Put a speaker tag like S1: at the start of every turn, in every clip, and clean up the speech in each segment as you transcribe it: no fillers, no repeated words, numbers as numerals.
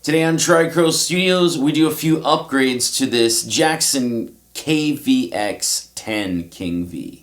S1: Today on TriCrow Studios, we do a few upgrades to this Jackson KVX10 King V.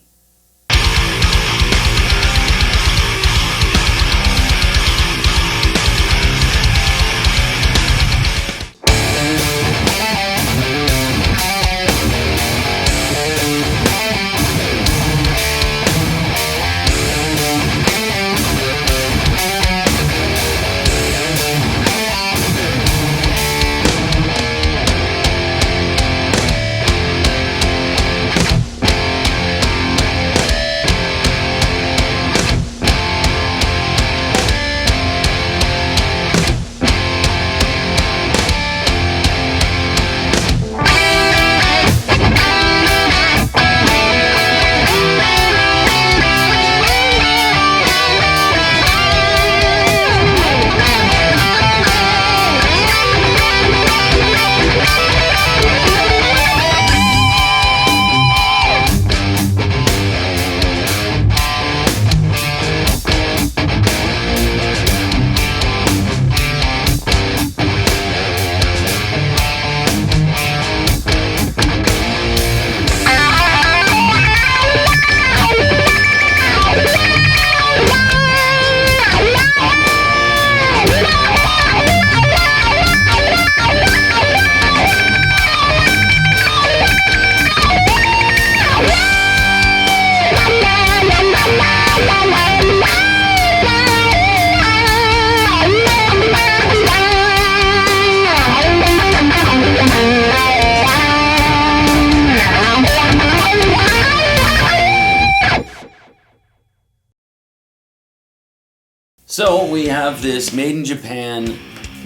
S1: So we have this made in Japan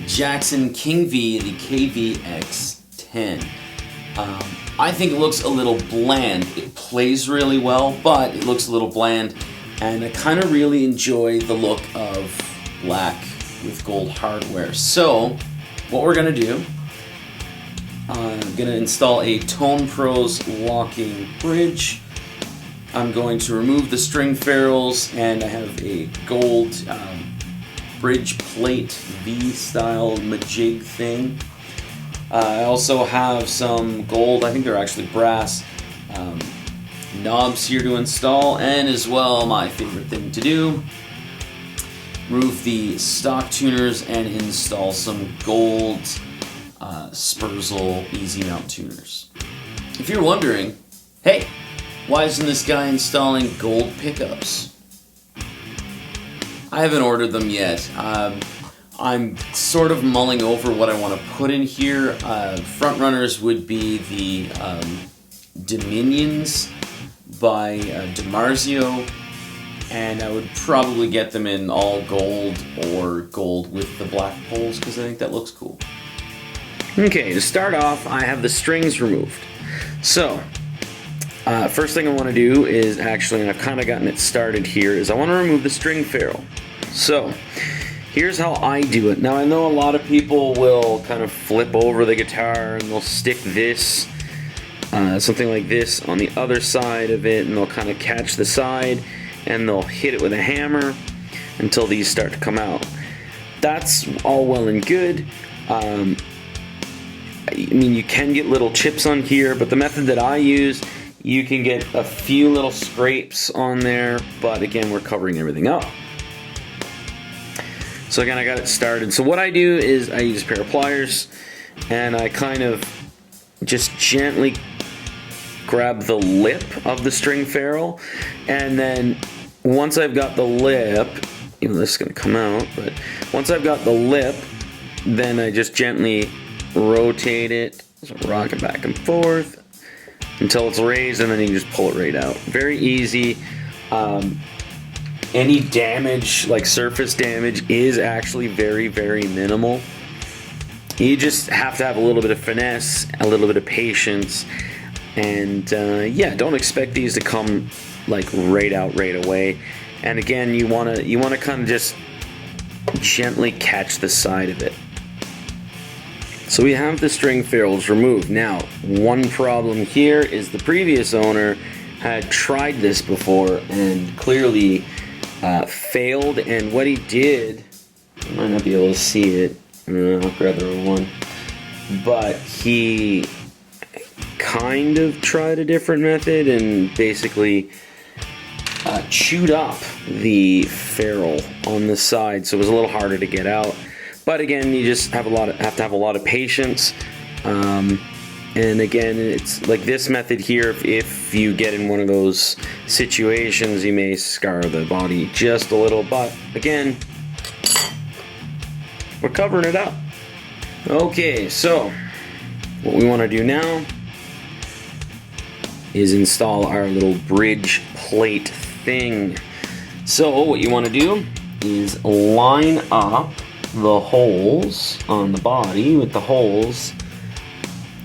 S1: Jackson King V, the KVX10. I think it looks a little bland. It plays really well, but it looks a little bland, and I kind of really enjoy the look of black with gold hardware. So what we're gonna do, I'm gonna install a Tone Pros locking bridge. I'm going to remove the string ferrules, and I have a gold bridge plate V-style majig thing. I also have some gold, I think they're actually brass, knobs here to install, and as well, my favorite thing to do, remove the stock tuners and install some gold Spurzle easy mount tuners. If you're wondering, hey, why isn't this guy installing gold pickups? I haven't ordered them yet. I'm sort of mulling over what I want to put in here. Front runners would be the Dominions by DiMarzio, and I would probably get them in all gold or gold with the black poles because I think that looks cool. Okay, to start off, I have the strings removed. So, first thing I want to do is actually, and I've kind of gotten it started here, is I want to remove the string ferrule. So, here's how I do it. Now, I know a lot of people will kind of flip over the guitar and they'll stick this, something like this on the other side of it, and they'll kind of catch the side and they'll hit it with a hammer until these start to come out. That's all well and good. I mean, you can get little chips on here, but the method that I use, you can get a few little scrapes on there, but again, we're covering everything up. So again, I got it started. So what I do is I use a pair of pliers, and I kind of just gently grab the lip of the string ferrule, and then once I've got the lip, you know, this is going to come out, but once I've got the lip, then I just gently rotate it, so rock it back and forth until it's raised, and then you can just pull it right out. Very easy. Any damage, like surface damage, is actually very, very minimal. You just have to have a little bit of finesse, a little bit of patience, and yeah, don't expect these to come like right out right away. And again, you wanna kind of just gently catch the side of it. So we have the string ferrules removed. Now, one problem here is the previous owner had tried this before and clearly failed, and what he did, you might not be able to see it, I'll grab the wrong one. But he kind of tried a different method and basically chewed up the ferrule on the side, so it was a little harder to get out. But again, you just have to have a lot of patience. And again, it's like this method here, if you get in one of those situations, you may scar the body just a little, but again, we're covering it up. Okay, so what we want to do now is install our little bridge plate thing. So what you want to do is line up the holes on the body with the holes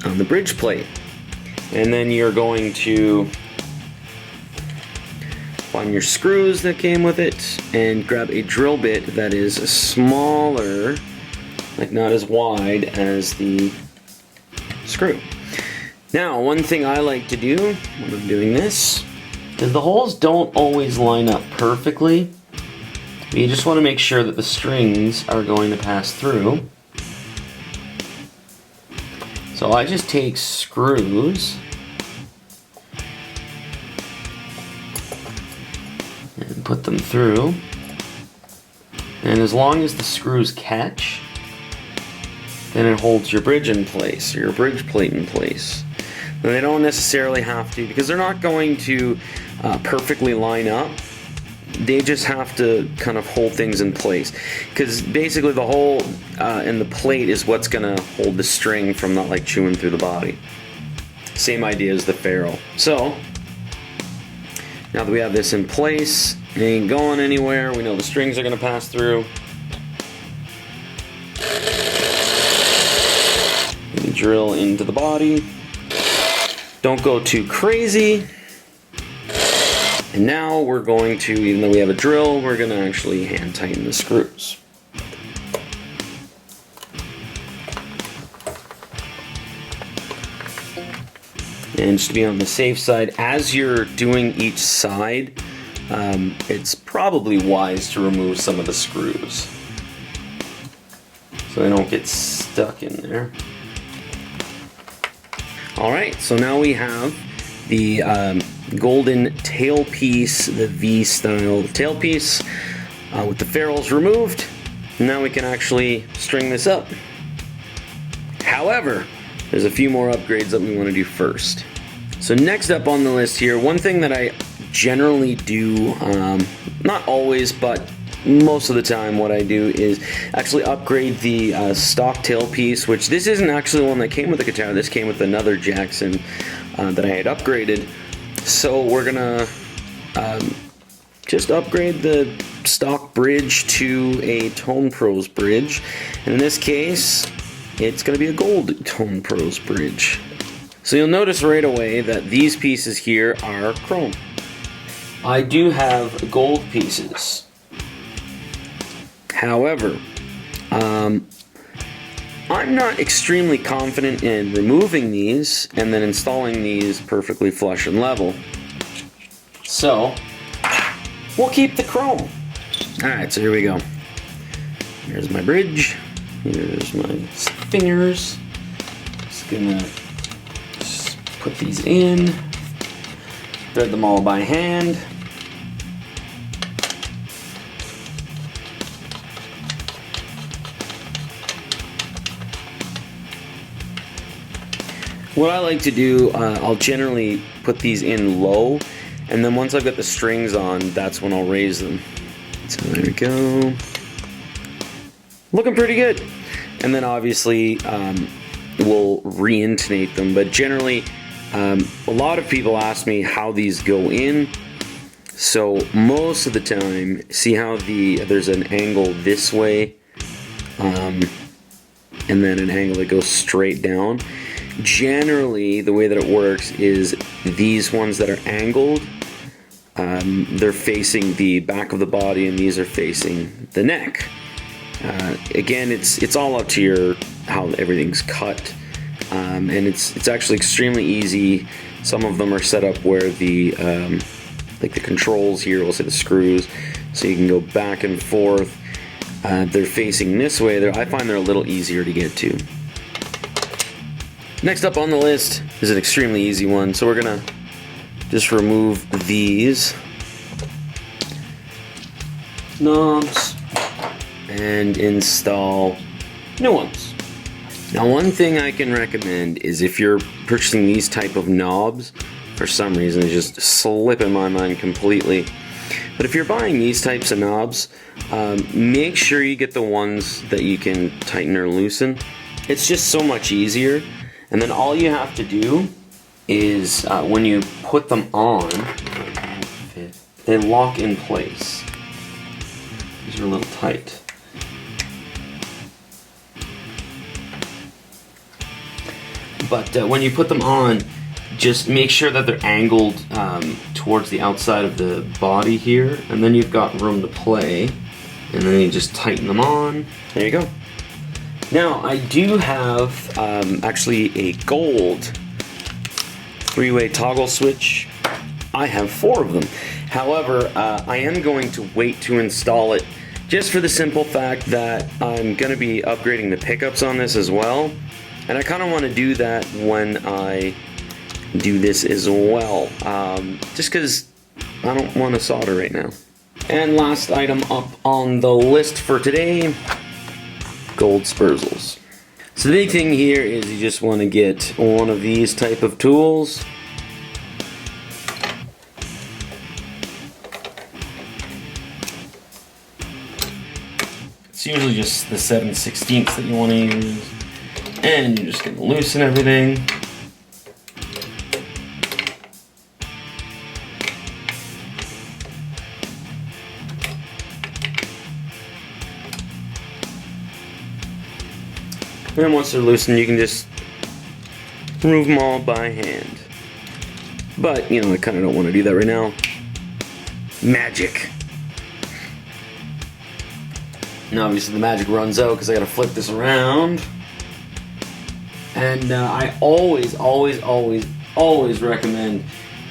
S1: on the bridge plate, and then you're going to find your screws that came with it and grab a drill bit that is smaller, like not as wide as the screw. Now, one thing I like to do when I'm doing this is the holes don't always line up perfectly. You just want to make sure that the strings are going to pass through. So I just take screws and put them through. And as long as the screws catch, then it holds your bridge in place, or your bridge plate in place. Now they don't necessarily have to, because they're not going to perfectly line up. They just have to kind of hold things in place, because basically the hole in the plate is what's going to hold the string from not like chewing through the body. Same idea as the ferrule. So now that we have this in place, it ain't going anywhere. We know the strings are going to pass through. And drill into the body. Don't go too crazy. And now we're going to, even though we have a drill, we're going to actually hand tighten the screws. And just to be on the safe side, as you're doing each side, it's probably wise to remove some of the screws so they don't get stuck in there. Alright, so now we have the golden tailpiece, the V-style tailpiece, with the ferrules removed. Now we can actually string this up. However, there's a few more upgrades that we want to do first. So next up on the list here, one thing that I generally do, not always, but most of the time what I do is actually upgrade the stock tailpiece, which this isn't actually one that came with the guitar. This came with another Jackson that I had upgraded. So we're gonna just upgrade the stock bridge to a Tone Pros bridge, and in this case it's gonna be a gold Tone Pros bridge. So you'll notice right away that these pieces here are chrome. I do have gold pieces. However, I'm not extremely confident in removing these and then installing these perfectly flush and level. So, we'll keep the chrome. Alright, so here we go. Here's my bridge. Here's my fingers. Just gonna put these in. Thread them all by hand. What I like to do, I'll generally put these in low, and then once I've got the strings on, that's when I'll raise them. So there we go. Looking pretty good. And then obviously we'll re-intonate them, but generally a lot of people ask me how these go in. So most of the time, see how there's an angle this way, and then an angle that goes straight down. Generally, the way that it works is these ones that are angled, they're facing the back of the body, and these are facing the neck. Again, it's all up to how everything's cut, and it's actually extremely easy. Some of them are set up where the like the controls here, we'll say the screws, so you can go back and forth. they're facing this way, I find they're a little easier to get to. Next up on the list is an extremely easy one, so we're gonna just remove these knobs and install new ones. Now, one thing I can recommend is if you're purchasing these type of knobs, for some reason it's just slipping my mind completely, but if you're buying these types of knobs, make sure you get the ones that you can tighten or loosen. It's just so much easier. And then all you have to do is when you put them on, they lock in place. These are a little tight. But when you put them on, just make sure that they're angled towards the outside of the body here, and then you've got room to play. And then you just tighten them on. There you go. Now, I do have actually a gold 3-way toggle switch. I have 4 of them. However, I am going to wait to install it just for the simple fact that I'm going to be upgrading the pickups on this as well. And I kind of want to do that when I do this as well. Just because I don't want to solder right now. And last item up on the list for today, gold spurzels. So the big thing here is you just want to get one of these type of tools. It's usually just the 7/16 that you want to use. And you're just going to loosen everything. And then once they're loosened, you can just remove them all by hand. But, you know, I kind of don't want to do that right now. Magic. And obviously the magic runs out because I got to flip this around. And I always recommend,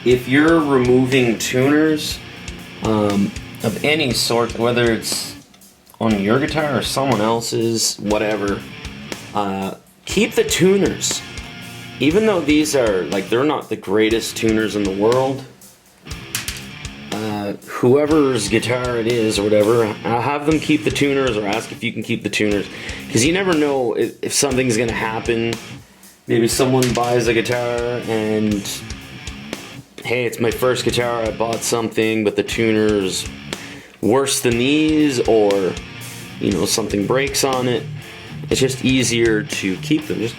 S1: if you're removing tuners of any sort, whether it's on your guitar or someone else's, whatever, keep the tuners. Even though these are, like, they're not the greatest tuners in the world, whoever's guitar it is or whatever, have them keep the tuners or ask if you can keep the tuners. Because you never know if something's going to happen. Maybe someone buys a guitar and, hey, it's my first guitar, I bought something, but the tuner's worse than these, or, you know, something breaks on it. It's just easier to keep them. Just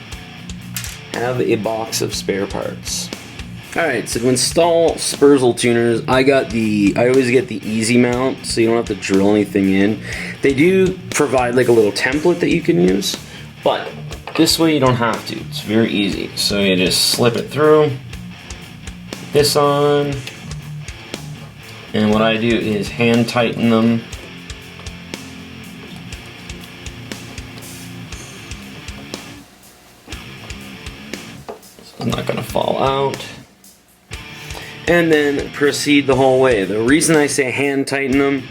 S1: have a box of spare parts. Alright, so to install Spurzl tuners, I always get the easy mount, so you don't have to drill anything in. They do provide like a little template that you can use, but this way you don't have to. It's very easy. So you just slip it through, put this on, and what I do is hand tighten them. So I'm not going to fall out. And then proceed the whole way. The reason I say hand tighten them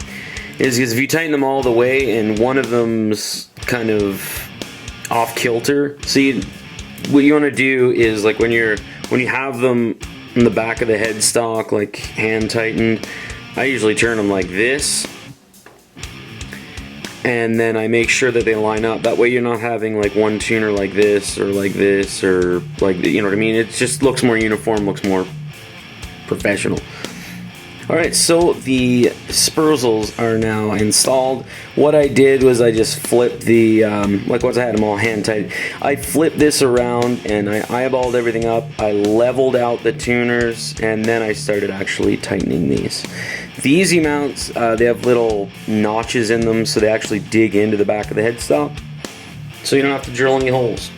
S1: is because if you tighten them all the way and one of them's kind of off kilter, see, what you want to do is, like, when you have them in the back of the headstock, like hand tightened, I usually turn them like this, and then I make sure that they line up. That way you're not having like one tuner like this or like this, or like, you know what I mean? It just looks more uniform, looks more professional. Alright, so the Spurzls are now installed. What I did was I just flipped the, like once I had them all hand tight, I flipped this around and I eyeballed everything up. I leveled out the tuners, and then I started actually tightening these. The easy mounts, they have little notches in them, so they actually dig into the back of the headstock, so you don't have to drill any holes.